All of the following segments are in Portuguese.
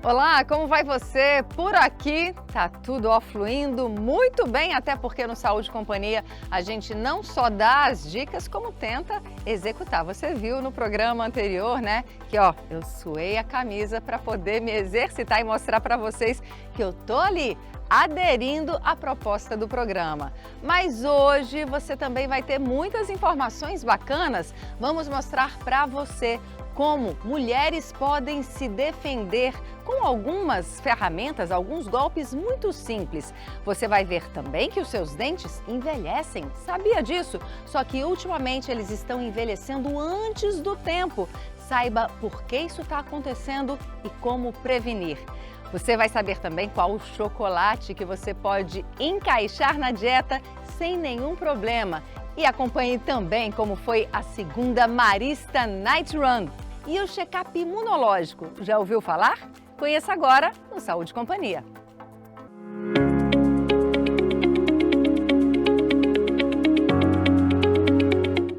Olá, como vai você? Por aqui tá tudo fluindo muito bem, até porque no Saúde e Companhia a gente não só dá as dicas, como tenta executar. Você viu no programa anterior, né, que eu suei a camisa para poder me exercitar e mostrar para vocês que eu tô ali aderindo à proposta do programa. Mas hoje você também vai ter muitas informações bacanas. Vamos mostrar para você como mulheres podem se defender com algumas ferramentas, alguns golpes muito simples. Você vai ver também que os seus dentes envelhecem. Sabia disso? Só que ultimamente eles estão envelhecendo antes do tempo. Saiba por que isso está acontecendo e como prevenir. Você vai saber também qual o chocolate que você pode encaixar na dieta sem nenhum problema. E acompanhe também como foi a segunda Marista Night Run. E o check-up imunológico, já ouviu falar? Conheça agora no Saúde e Companhia.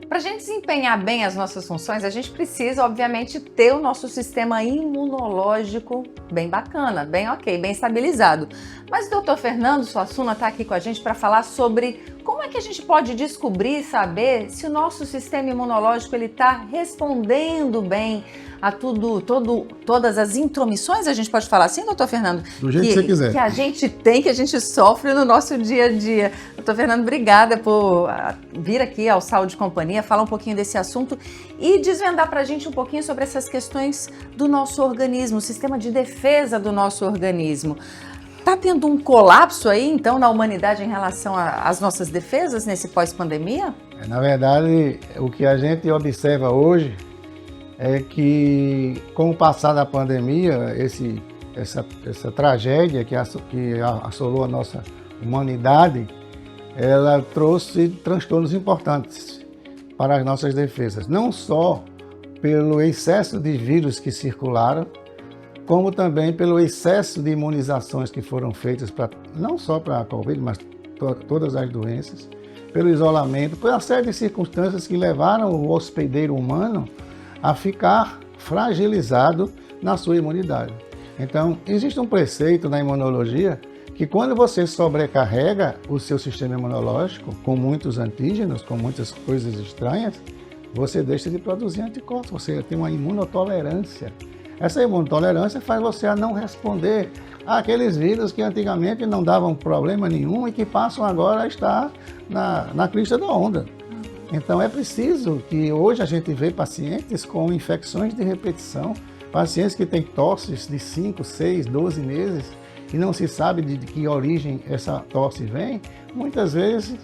Para a gente desempenhar bem as nossas funções, a gente precisa, obviamente, ter o nosso sistema imunológico bem bacana, bem ok, bem estabilizado. Mas o Dr. Fernando Suassuna está aqui com a gente para falar sobre como é que a gente pode descobrir e saber se o nosso sistema imunológico está respondendo bem a todas as intromissões, a gente pode falar assim, doutor Fernando? Do jeito que você quiser. Que a gente tem, que a gente sofre no nosso dia a dia. Doutor Fernando, obrigada por vir aqui ao Saúde e Companhia, falar um pouquinho desse assunto e desvendar para a gente um pouquinho sobre essas questões do nosso organismo, o sistema de defesa do nosso organismo. Está tendo um colapso aí, então, na humanidade em relação às nossas defesas nesse pós-pandemia? Na verdade, o que a gente observa hoje é que, com o passar da pandemia, essa tragédia que assolou a nossa humanidade, ela trouxe transtornos importantes para as nossas defesas. Não só pelo excesso de vírus que circularam, como também pelo excesso de imunizações que foram feitas, não só para a Covid, mas todas as doenças, pelo isolamento, por uma série de circunstâncias que levaram o hospedeiro humano a ficar fragilizado na sua imunidade. Então, existe um preceito na imunologia que quando você sobrecarrega o seu sistema imunológico com muitos antígenos, com muitas coisas estranhas, você deixa de produzir anticorpos, você tem uma imunotolerância. Essa imunotolerância faz você a não responder àqueles vírus que antigamente não davam problema nenhum e que passam agora a estar na crista da onda. Então é preciso que hoje a gente vê pacientes com infecções de repetição, pacientes que têm tosses de 5, 6, 12 meses e não se sabe de que origem essa tosse vem, muitas vezes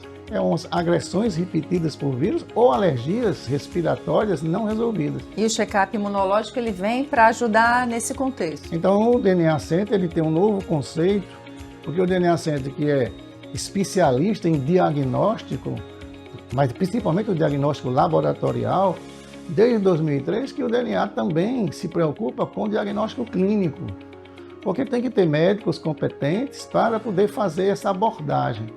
agressões repetidas por vírus ou alergias respiratórias não resolvidas. E o check-up imunológico ele vem para ajudar nesse contexto. Então o DNA Center ele tem um novo conceito, porque o DNA Center que é especialista em diagnóstico, mas principalmente o diagnóstico laboratorial, desde 2003 que o DNA também se preocupa com o diagnóstico clínico, porque tem que ter médicos competentes para poder fazer essa abordagem.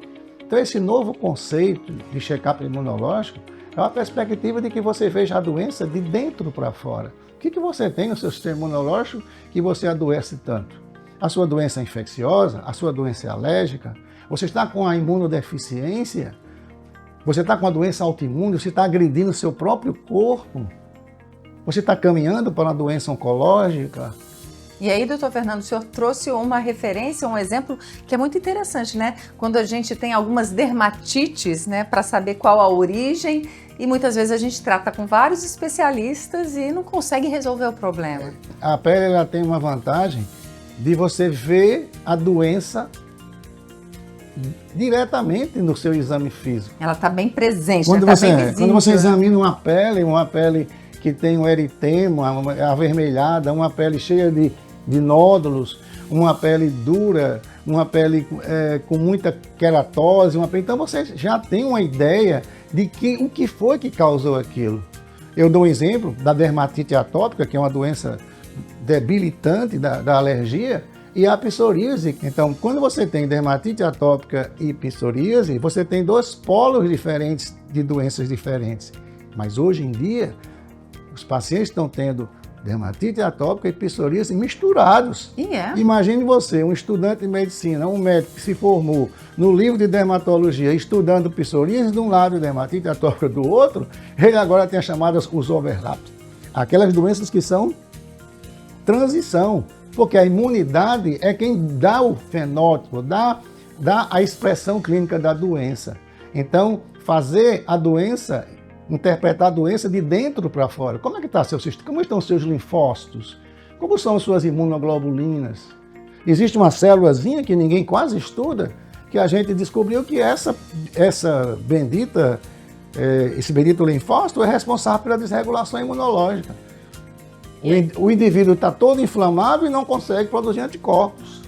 Então esse novo conceito de check-up imunológico é uma perspectiva de que você veja a doença de dentro para fora. O que você tem no seu sistema imunológico que você adoece tanto? A sua doença é infecciosa? A sua doença é alérgica? Você está com a imunodeficiência? Você está com a doença autoimune, você está agredindo o seu próprio corpo, você está caminhando para uma doença oncológica. E aí, doutor Fernando, o senhor trouxe uma referência, um exemplo que é muito interessante, né? Quando a gente tem algumas dermatites, né, para saber qual a origem, e muitas vezes a gente trata com vários especialistas e não consegue resolver o problema. A pele ela tem uma vantagem de você ver a doença diretamente no seu exame físico. Ela está bem presente, quando está bem visível. Quando você examina uma pele que tem um eritema, avermelhada, uma pele cheia de nódulos, uma pele dura, uma pele com muita queratose, então você já tem uma ideia de o que foi que causou aquilo. Eu dou um exemplo da dermatite atópica, que é uma doença debilitante da alergia, e a psoríase. Então, quando você tem dermatite atópica e psoríase, você tem dois polos diferentes de doenças diferentes. Mas hoje em dia, os pacientes estão tendo dermatite atópica e psoríase misturados. E é? Imagine você, um estudante de medicina, um médico que se formou no livro de dermatologia estudando psoríase de um lado e dermatite atópica do outro, ele agora tem as chamadas os overlaps. Aquelas doenças que são transição, porque a imunidade é quem dá o fenótipo, dá a expressão clínica da doença. Então, fazer a doença, interpretar a doença de dentro para fora. Como é que está seu sistema? Como estão os seus linfócitos? Como são as suas imunoglobulinas? Existe uma célulazinha que ninguém quase estuda, que a gente descobriu que esse bendito linfócito é responsável pela desregulação imunológica. O indivíduo está todo inflamado e não consegue produzir anticorpos.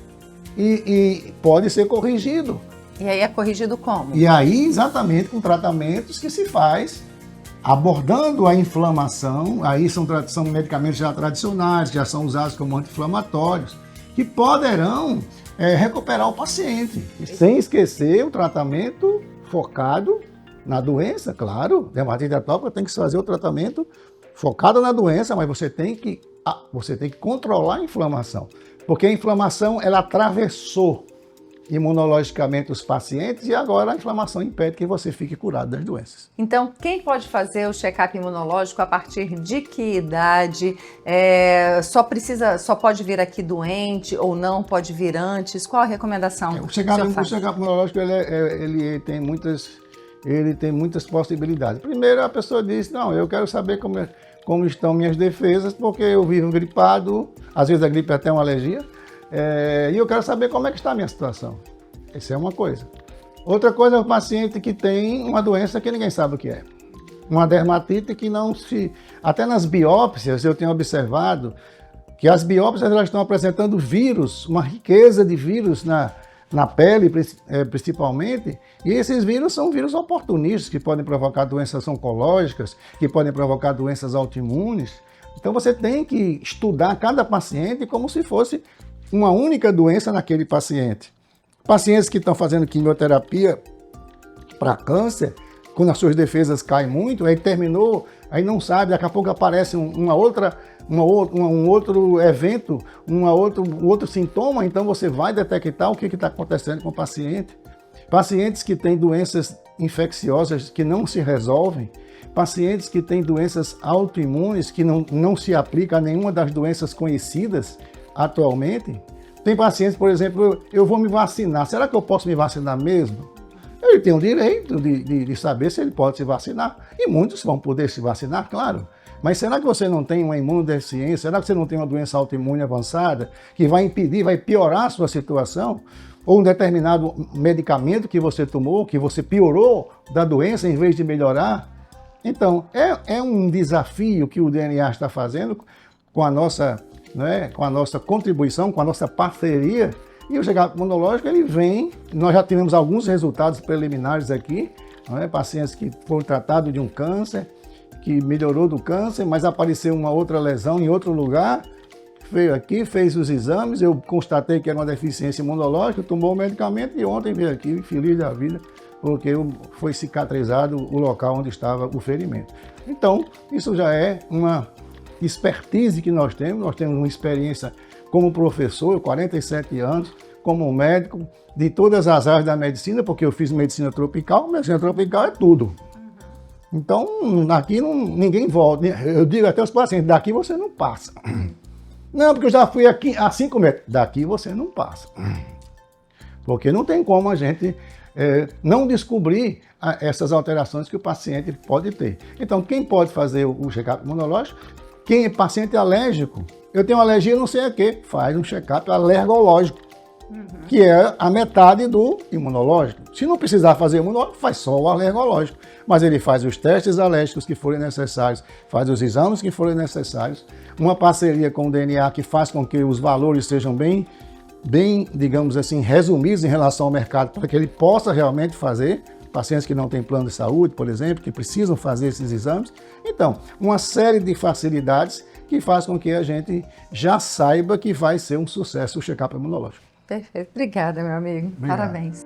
E pode ser corrigido. E aí é corrigido como? E aí, exatamente, com tratamentos que se faz abordando a inflamação. Aí são medicamentos já tradicionais, que já são usados como anti-inflamatórios, que poderão recuperar o paciente. Sem esquecer o tratamento focado na doença, claro. Dermatite atópica tem que se fazer o tratamento focado na doença, mas você tem que controlar a inflamação. Porque a inflamação, ela atravessou imunologicamente os pacientes e agora a inflamação impede que você fique curado das doenças. Então, quem pode fazer o check-up imunológico a partir de que idade? Só pode vir aqui doente ou não pode vir antes? Qual a recomendação? O check-up imunológico ele tem muitas possibilidades. Primeiro, a pessoa diz, não, eu quero saber como estão minhas defesas, porque eu vivo gripado, às vezes a gripe é até uma alergia, e eu quero saber como é que está a minha situação. Essa é uma coisa. Outra coisa é o paciente que tem uma doença que ninguém sabe o que é. Uma dermatite que não se... Até nas biópsias eu tenho observado que as biópsias elas estão apresentando vírus, uma riqueza de vírus na pele, principalmente, e esses vírus são vírus oportunistas, que podem provocar doenças oncológicas, que podem provocar doenças autoimunes. Então você tem que estudar cada paciente como se fosse uma única doença naquele paciente. Pacientes que estão fazendo quimioterapia para câncer, quando as suas defesas caem muito, aí terminou, aí não sabe, daqui a pouco aparece um outro evento, um outro sintoma, então você vai detectar o que está acontecendo com o paciente. Pacientes que têm doenças infecciosas que não se resolvem, pacientes que têm doenças autoimunes que não se aplicam a nenhuma das doenças conhecidas atualmente. Tem pacientes, por exemplo, eu vou me vacinar, será que eu posso me vacinar mesmo? Ele tem o direito de saber se ele pode se vacinar. E muitos vão poder se vacinar, claro. Mas será que você não tem uma imunodeficiência? Será que você não tem uma doença autoimune avançada que vai impedir, vai piorar a sua situação? Ou um determinado medicamento que você tomou, que você piorou da doença em vez de melhorar? Então, é um desafio que o DNA está fazendo com a nossa contribuição, com a nossa parceria. E o check-up imunológico, ele vem, nós já tivemos alguns resultados preliminares aqui, pacientes que foram tratados de um câncer, que melhorou do câncer, mas apareceu uma outra lesão em outro lugar, veio aqui, fez os exames, eu constatei que era uma deficiência imunológica, tomou o medicamento e ontem veio aqui, feliz da vida, porque foi cicatrizado o local onde estava o ferimento. Então, isso já é uma expertise que nós temos uma experiência como professor, 47 anos, como médico, de todas as áreas da medicina, porque eu fiz medicina tropical é tudo. Então, aqui ninguém volta. Eu digo até aos pacientes, daqui você não passa. Não, porque eu já fui aqui a 5 metros. Daqui você não passa. Porque não tem como a gente não descobrir essas alterações que o paciente pode ter. Então, quem pode fazer o check-up imunológico? Quem é paciente alérgico, eu tenho alergia não sei a quê, faz um check-up alergológico, que é a metade do imunológico. Se não precisar fazer imunológico, faz só o alergológico. Mas ele faz os testes alérgicos que forem necessários, faz os exames que forem necessários, uma parceria com o DNA que faz com que os valores sejam bem, digamos assim, resumidos em relação ao mercado, para que ele possa realmente fazer. Pacientes que não têm plano de saúde, por exemplo, que precisam fazer esses exames. Então, uma série de facilidades que faz com que a gente já saiba que vai ser um sucesso o check-up imunológico. Perfeito. Obrigada, meu amigo. Obrigado. Parabéns.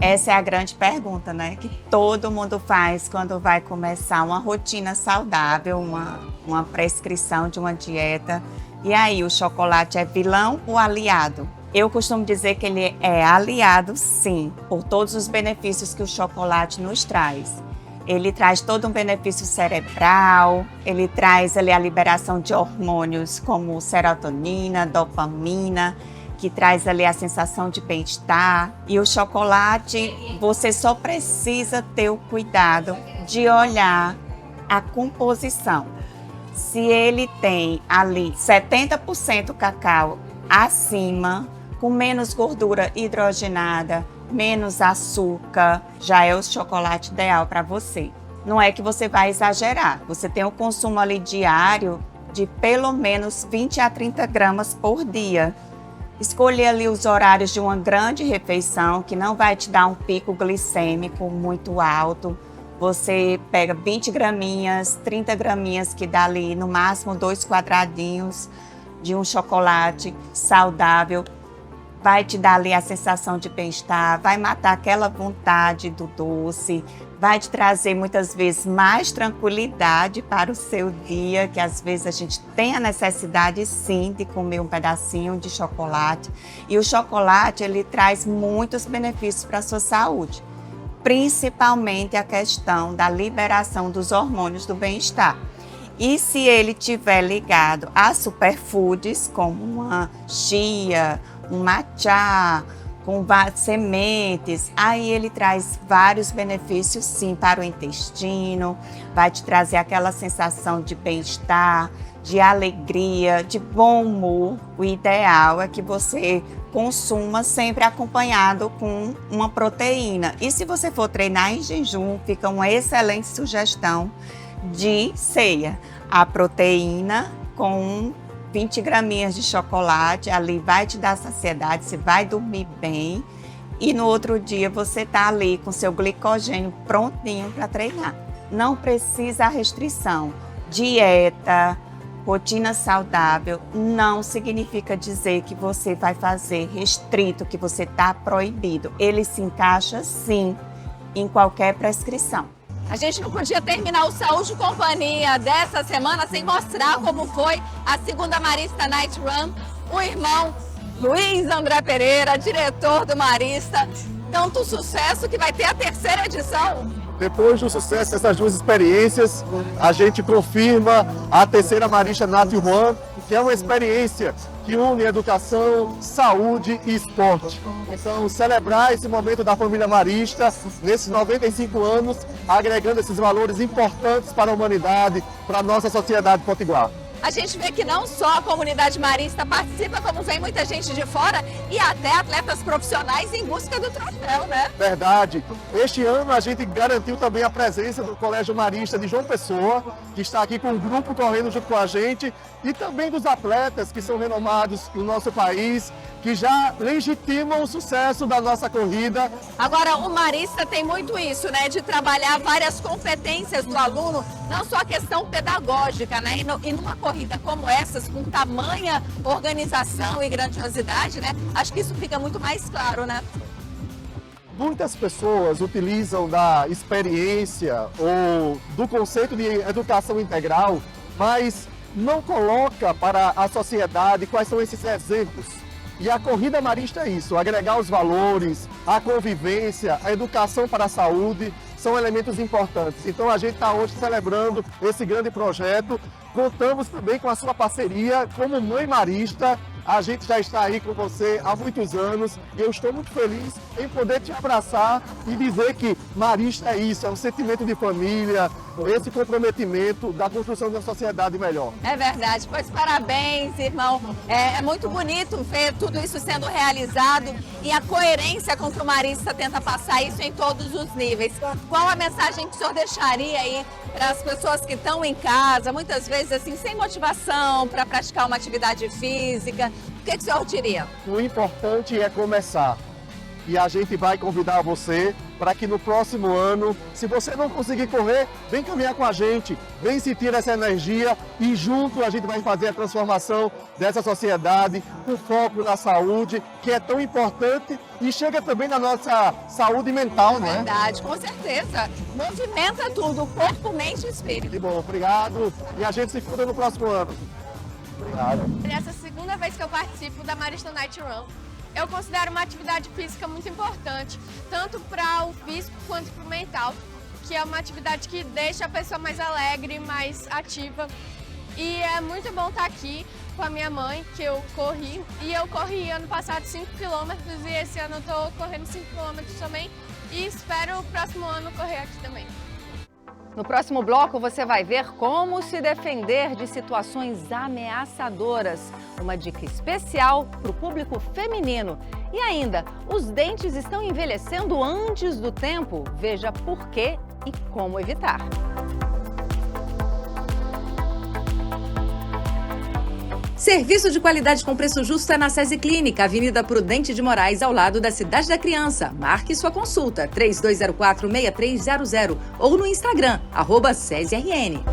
Essa é a grande pergunta, né? Que todo mundo faz quando vai começar uma rotina saudável, uma prescrição de uma dieta. E aí, o chocolate é vilão ou aliado? Eu costumo dizer que ele é aliado, sim, por todos os benefícios que o chocolate nos traz. Ele traz todo um benefício cerebral, ele traz ali a liberação de hormônios como serotonina, dopamina, que traz ali a sensação de bem-estar. E o chocolate, você só precisa ter o cuidado de olhar a composição. Se ele tem ali 70% cacau acima, com menos gordura hidrogenada, menos açúcar, já é o chocolate ideal para você. Não é que você vai exagerar, você tem um consumo ali diário de pelo menos 20 a 30 gramas por dia. Escolher ali os horários de uma grande refeição, que não vai te dar um pico glicêmico muito alto. Você pega 20 graminhas, 30 graminhas, que dá ali no máximo 2 quadradinhos de um chocolate saudável. Vai te dar ali a sensação de bem-estar, vai matar aquela vontade do doce, vai te trazer muitas vezes mais tranquilidade para o seu dia, que às vezes a gente tem a necessidade sim de comer um pedacinho de chocolate. E o chocolate, ele traz muitos benefícios para a sua saúde, principalmente a questão da liberação dos hormônios do bem-estar. E se ele estiver ligado a superfoods, como uma chia, um matcha, com várias sementes, aí ele traz vários benefícios sim para o intestino, vai te trazer aquela sensação de bem-estar, de alegria, de bom humor. O ideal é que você consuma sempre acompanhado com uma proteína. E se você for treinar em jejum, fica uma excelente sugestão de ceia. A proteína com 20 graminhas de chocolate, ali vai te dar saciedade, você vai dormir bem e no outro dia você tá ali com seu glicogênio prontinho para treinar. Não precisa restrição. Dieta, rotina saudável não significa dizer que você vai fazer restrito, que você está proibido. Ele se encaixa sim em qualquer prescrição. A gente não podia terminar o Saúde e Companhia dessa semana sem mostrar como foi a segunda Marista Night Run. O irmão Luiz André Pereira, diretor do Marista. Tanto sucesso que vai ter a terceira edição. Depois do sucesso dessas duas experiências, a gente confirma a terceira Marista Night Run, que é uma experiência que une educação, saúde e esporte. Então, celebrar esse momento da família Marista, nesses 95 anos, agregando esses valores importantes para a humanidade, para a nossa sociedade potiguar. A gente vê que não só a comunidade marista participa, como vem muita gente de fora e até atletas profissionais em busca do troféu, né? Verdade. Este ano a gente garantiu também a presença do Colégio Marista de João Pessoa, que está aqui com um grupo correndo junto com a gente, e também dos atletas que são renomados no nosso país, que já legitimam o sucesso da nossa corrida. Agora, o Marista tem muito isso, né? De trabalhar várias competências do aluno, não só a questão pedagógica, né? E numa corrida como essas, com tamanha organização e grandiosidade, né? Acho que isso fica muito mais claro, né? Muitas pessoas utilizam da experiência ou do conceito de educação integral, mas não coloca para a sociedade quais são esses exemplos. E a corrida marista é isso, agregar os valores, a convivência, a educação para a saúde, são elementos importantes. Então a gente está hoje celebrando esse grande projeto. Contamos também com a sua parceria como Mãe Marista. A gente já está aí com você há muitos anos e eu estou muito feliz em poder te abraçar e dizer que Marista é isso, é um sentimento de família, esse comprometimento da construção de uma sociedade melhor. É verdade, pois parabéns, irmão. É muito bonito ver tudo isso sendo realizado e a coerência com que o Marista tenta passar isso em todos os níveis. Qual a mensagem que o senhor deixaria aí para as pessoas que estão em casa, muitas vezes assim, sem motivação para praticar uma atividade física? O que o senhor diria? O importante é começar. E a gente vai convidar você para que no próximo ano, se você não conseguir correr, vem caminhar com a gente, vem sentir essa energia e junto a gente vai fazer a transformação dessa sociedade com foco na saúde, que é tão importante e chega também na nossa saúde mental, né? Verdade, com certeza. Movimenta tudo, corpo, mente e espírito. Que bom, obrigado. E a gente se encontra no próximo ano. Obrigado. Essa é a segunda vez que eu participo da Marista Night Run. Eu considero uma atividade física muito importante, tanto para o físico quanto para o mental, que é uma atividade que deixa a pessoa mais alegre, mais ativa. E é muito bom estar aqui com a minha mãe, que eu corri. E eu corri ano passado 5 km e esse ano eu estou correndo 5 km também. E espero o próximo ano correr aqui também. No próximo bloco, você vai ver como se defender de situações ameaçadoras. Uma dica especial para o público feminino. E ainda, os dentes estão envelhecendo antes do tempo? Veja por quê e como evitar. Serviço de qualidade com preço justo é na SESI Clínica, Avenida Prudente de Moraes, ao lado da Cidade da Criança. Marque sua consulta, 3204-6300 ou no Instagram, @SESIRN.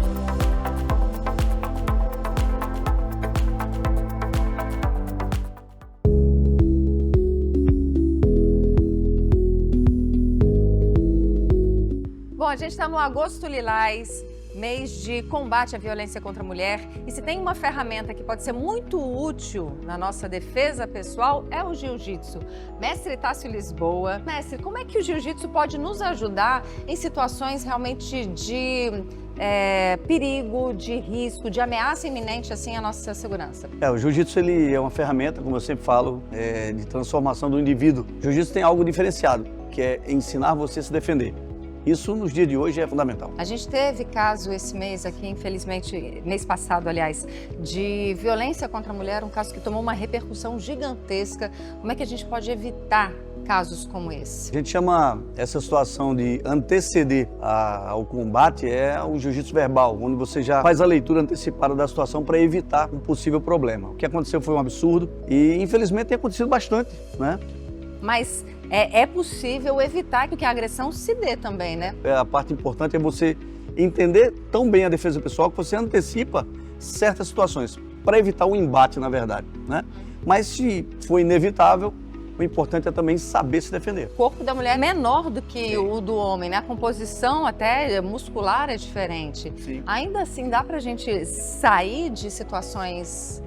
Bom, a gente está no Agosto Lilás, mês de combate à violência contra a mulher, e se tem uma ferramenta que pode ser muito útil na nossa defesa pessoal é o jiu-jitsu. Mestre Tássio Lisboa, mestre, como é que o jiu-jitsu pode nos ajudar em situações realmente de perigo, de risco, de ameaça iminente assim à nossa segurança? O jiu-jitsu ele é uma ferramenta, como eu sempre falo, de transformação do indivíduo. O jiu-jitsu tem algo diferenciado, que é ensinar você a se defender. Isso, nos dias de hoje, é fundamental. A gente teve caso esse mês aqui, infelizmente, mês passado, aliás, de violência contra a mulher, um caso que tomou uma repercussão gigantesca. Como é que a gente pode evitar casos como esse? A gente chama essa situação de anteceder ao combate, é o jiu-jitsu verbal, onde você já faz a leitura antecipada da situação para evitar um possível problema. O que aconteceu foi um absurdo e, infelizmente, tem acontecido bastante, né? Mas é possível evitar que a agressão se dê também, né? A parte importante é você entender tão bem a defesa pessoal que você antecipa certas situações, para evitar o embate, na verdade, né? Mas se for inevitável, o importante é também saber se defender. O corpo da mulher é menor do que o do homem, né? A composição até muscular é diferente. Sim. Ainda assim, dá pra gente sair de situações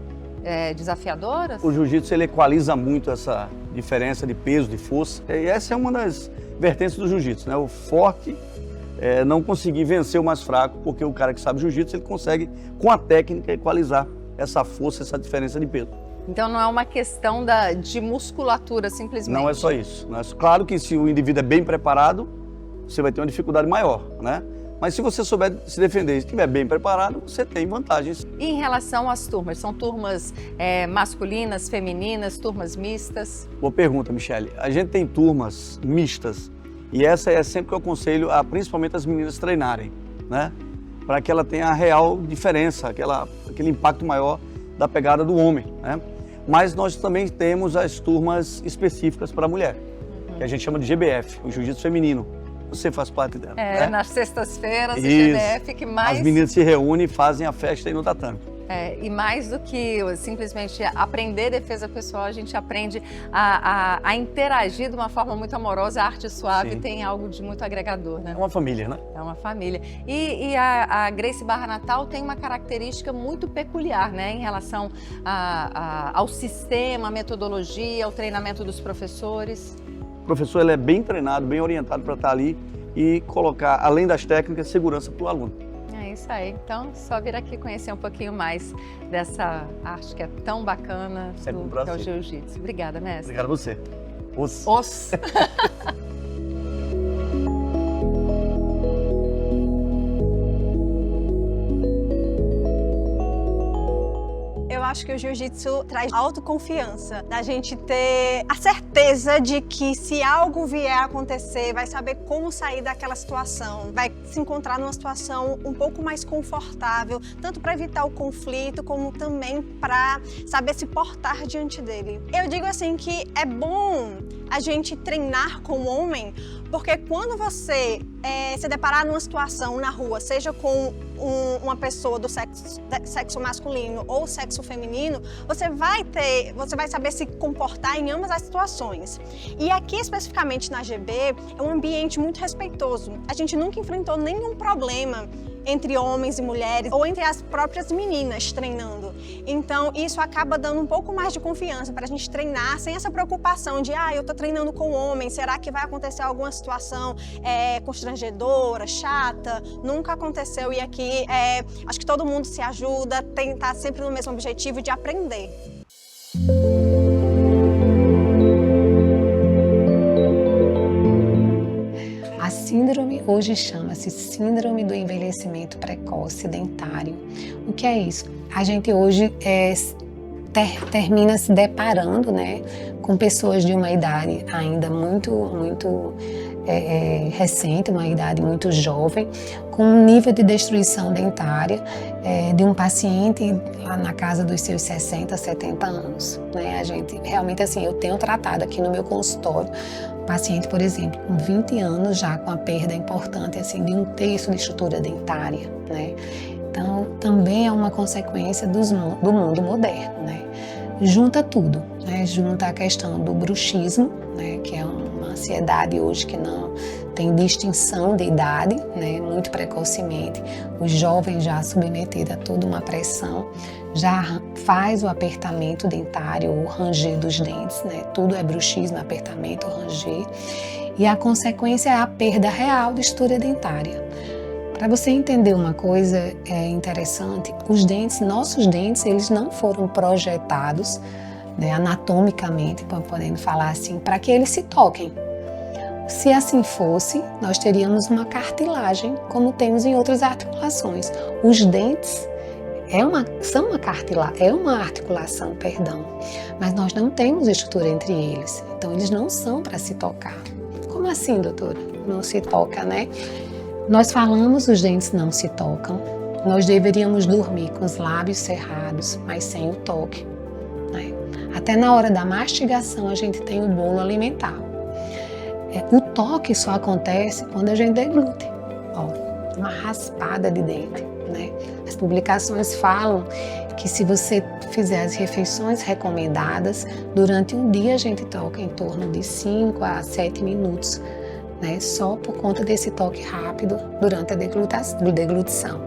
desafiadoras? O jiu-jitsu ele equaliza muito essa diferença de peso, de força. E essa é uma das vertentes do jiu-jitsu, né? O forte não conseguir vencer o mais fraco, porque o cara que sabe jiu-jitsu, ele consegue, com a técnica, equalizar essa força, essa diferença de peso. Então não é uma questão de musculatura, simplesmente? Não é só isso. Claro que se o indivíduo é bem preparado, você vai ter uma dificuldade maior, né? Mas se você souber se defender e estiver bem preparado, você tem vantagens. E em relação às turmas? São turmas masculinas, femininas, turmas mistas? Boa pergunta, Michele. A gente tem turmas mistas e essa é sempre que eu aconselho principalmente as meninas treinarem, né? Para que ela tenha a real diferença, aquele impacto maior da pegada do homem, né? Mas nós também temos as turmas específicas para a mulher, que a gente chama de GBF, o Jiu-Jitsu Feminino. Você faz parte dela, né? Nas sextas-feiras, o GBF que mais... As meninas se reúnem e fazem a festa aí no tatame. E mais do que simplesmente aprender defesa pessoal, a gente aprende a interagir de uma forma muito amorosa. A arte suave Sim. Tem algo de muito agregador, né? É uma família, né? É uma família. E a Gracie Barra Natal tem uma característica muito peculiar, né? Em relação ao sistema, à metodologia, ao treinamento dos professores. O professor ele é bem treinado, bem orientado para estar ali e colocar, além das técnicas, segurança para o aluno. É isso aí. Então, só vir aqui conhecer um pouquinho mais dessa arte que é tão bacana que é o jiu-jitsu. Obrigada, mestre. Obrigado a você. Os. Eu acho que o jiu-jitsu traz autoconfiança, da gente ter a certeza de que se algo vier a acontecer, vai saber como sair daquela situação, vai se encontrar numa situação um pouco mais confortável, tanto para evitar o conflito, como também para saber se portar diante dele. Eu digo assim que é bom a gente treinar como homem, Porque quando você se deparar numa situação na rua, seja com uma pessoa do sexo masculino ou sexo feminino, você vai saber se comportar em ambas as situações. E aqui, especificamente na GB, é um ambiente muito respeitoso. A gente nunca enfrentou nenhum problema entre homens e mulheres ou entre as próprias meninas treinando. Então, isso acaba dando um pouco mais de confiança para a gente treinar sem essa preocupação de eu tô treinando com homem, será que vai acontecer alguma situação constrangedora, chata? Nunca aconteceu e aqui acho que todo mundo se ajuda, tá sempre no mesmo objetivo de aprender. A síndrome hoje chama-se síndrome do envelhecimento precoce dentário. O que é isso? A gente hoje termina se deparando, né, com pessoas de uma idade ainda muito recente, uma idade muito jovem, com um nível de destruição dentária de um paciente lá na casa dos seus 60, 70 anos. Né? A gente realmente, assim, eu tenho tratado aqui no meu consultório paciente, por exemplo, com 20 anos já com a perda importante assim, de 1/3 de estrutura dentária. Né? Então, também é uma consequência do mundo moderno. Né? Junta tudo, né? Junta a questão do bruxismo, né? Que é uma ansiedade hoje que não tem distinção de idade, né? Muito precocemente. O jovem já submetido a toda uma pressão, já faz o apertamento dentário, o ranger dos dentes, né? Tudo é bruxismo, apertamento, ranger. E a consequência é a perda real de estrutura dentária. Para você entender uma coisa interessante, os dentes, nossos dentes, eles não foram projetados, né, anatomicamente, podendo falar assim, para que eles se toquem. Se assim fosse, nós teríamos uma cartilagem, como temos em outras articulações. Os dentes são uma articulação, mas nós não temos estrutura entre eles, então eles não são para se tocar. Como assim, doutora? Não se toca, né? Nós falamos, os dentes não se tocam, nós deveríamos dormir com os lábios cerrados, mas sem o toque. Né? Até na hora da mastigação a gente tem o bolo alimentar. O toque só acontece quando a gente deglute. Ó, uma raspada de dente. Né? As publicações falam que se você fizer as refeições recomendadas, durante um dia a gente toca em torno de 5 a 7 minutos. Né, só por conta desse toque rápido durante a deglutição.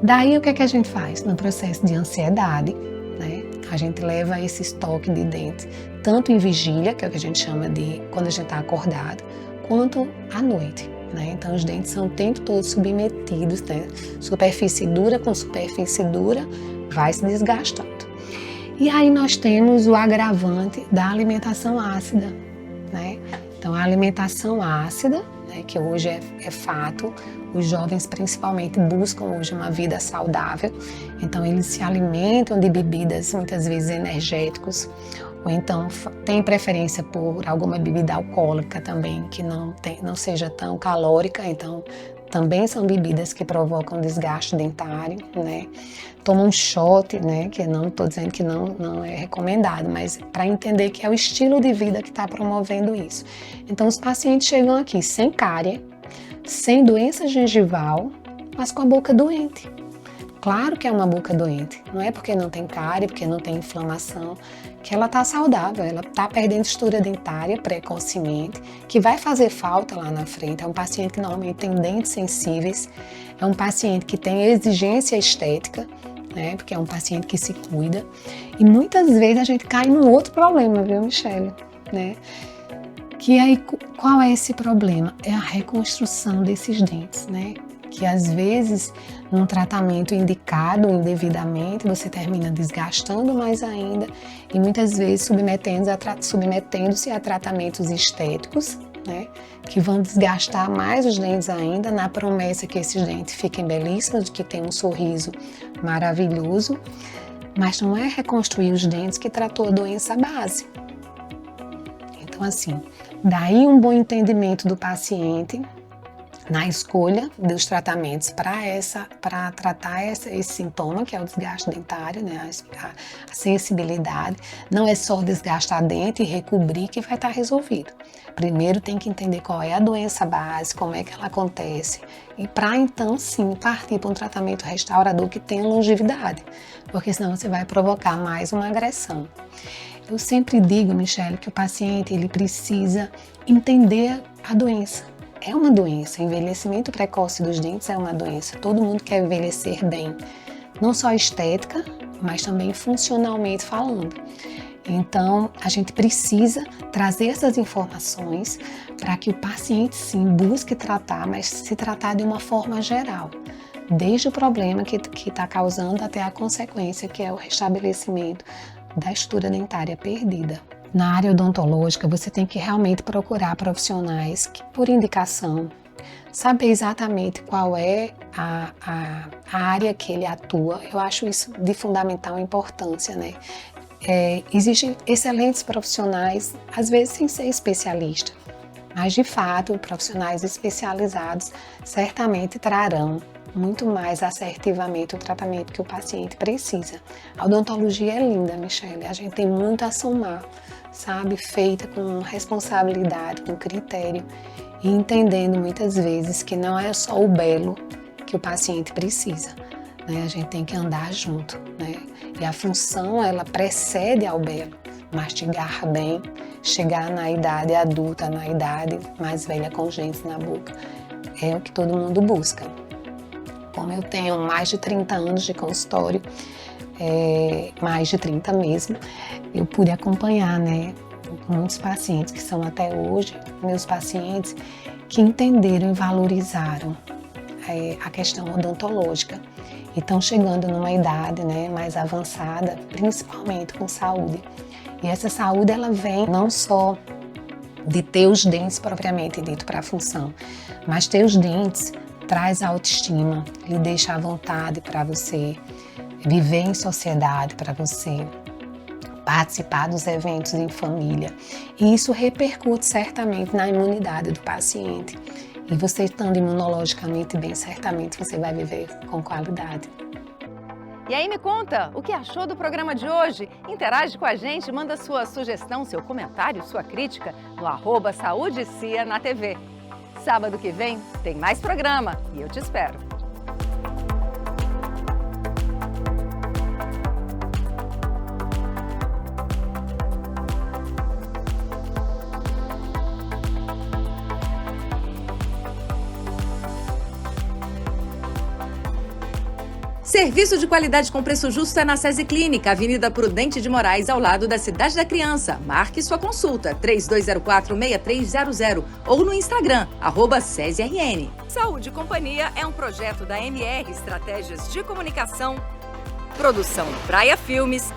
Daí o que a gente faz? No processo de ansiedade, né, a gente leva esses toques de dente tanto em vigília, que é o que a gente chama de quando a gente está acordado, quanto à noite. Né? Então os dentes são o tempo todo submetidos, né? Superfície dura com superfície dura, vai se desgastando. E aí nós temos o agravante da alimentação ácida. Né? Então, a alimentação ácida, né, que hoje é fato, os jovens principalmente buscam hoje uma vida saudável, então eles se alimentam de bebidas muitas vezes energéticos, ou então tem preferência por alguma bebida alcoólica também, que não seja tão calórica, então também são bebidas que provocam desgaste dentário, né? Tomam um shot, né? Que não estou dizendo que não é recomendado, mas para entender que é o estilo de vida que está promovendo isso. Então os pacientes chegam aqui sem cárie, sem doença gengival, mas com a boca doente. Claro que é uma boca doente, não é porque não tem cárie, porque não tem inflamação, que ela está saudável, ela está perdendo estrutura dentária precocemente, que vai fazer falta lá na frente. É um paciente que normalmente tem dentes sensíveis, é um paciente que tem exigência estética, né, porque é um paciente que se cuida. E muitas vezes a gente cai num outro problema, viu, Michele? Né? Que aí, qual é esse problema? É a reconstrução desses dentes, né? Que às vezes, num tratamento indicado indevidamente, você termina desgastando mais ainda e muitas vezes submetendo-se a tratamentos estéticos, né, que vão desgastar mais os dentes ainda, na promessa que esses dentes fiquem belíssimos, que tenham um sorriso maravilhoso, mas não é reconstruir os dentes que tratou a doença base. Então, assim, daí um bom entendimento do paciente, na escolha dos tratamentos para tratar esse sintoma, que é o desgaste dentário, né? A sensibilidade. Não é só desgastar dente e recobrir que vai estar resolvido. Primeiro tem que entender qual é a doença base, como é que ela acontece, e para então sim partir para um tratamento restaurador que tenha longevidade, porque senão você vai provocar mais uma agressão. Eu sempre digo, Michele, que o paciente ele precisa entender a doença. É uma doença, o envelhecimento precoce dos dentes é uma doença. Todo mundo quer envelhecer bem, não só estética, mas também funcionalmente falando. Então, a gente precisa trazer essas informações para que o paciente sim busque tratar, mas se tratar de uma forma geral. Desde o problema que está causando até a consequência, que é o restabelecimento da estrutura dentária perdida. Na área odontológica, você tem que realmente procurar profissionais que, por indicação, saber exatamente qual é a área que ele atua. Eu acho isso de fundamental importância, né? Existem excelentes profissionais, às vezes sem ser especialista, mas de fato, profissionais especializados certamente trarão muito mais assertivamente o tratamento que o paciente precisa. A odontologia é linda, Michele, a gente tem muito a somar, sabe? Feita com responsabilidade, com critério e entendendo muitas vezes que não é só o belo que o paciente precisa, né? A gente tem que andar junto, né? E a função, ela precede ao belo. Mastigar bem, chegar na idade adulta, na idade mais velha com dentes na boca, é o que todo mundo busca. Como eu tenho mais de 30 anos de consultório, mais de 30 mesmo, eu pude acompanhar, né, muitos pacientes que são até hoje meus pacientes que entenderam e valorizaram a questão odontológica e estão chegando numa idade, né, mais avançada, principalmente com saúde. E essa saúde ela vem não só de ter os dentes propriamente dito para a função, mas ter os dentes traz autoestima, lhe deixa à vontade para você viver em sociedade, para você participar dos eventos em família. E isso repercute certamente na imunidade do paciente. E você estando imunologicamente bem, certamente você vai viver com qualidade. E aí me conta, o que achou do programa de hoje? Interage com a gente, manda sua sugestão, seu comentário, sua crítica no @SaúdeCia na TV. Sábado que vem tem mais programa e eu te espero. Serviço de qualidade com preço justo é na SESI Clínica, Avenida Prudente de Moraes, ao lado da Cidade da Criança. Marque sua consulta, 3204-6300 ou no Instagram, @SESIRN. Saúde e Companhia é um projeto da MR Estratégias de Comunicação, produção Praia Filmes,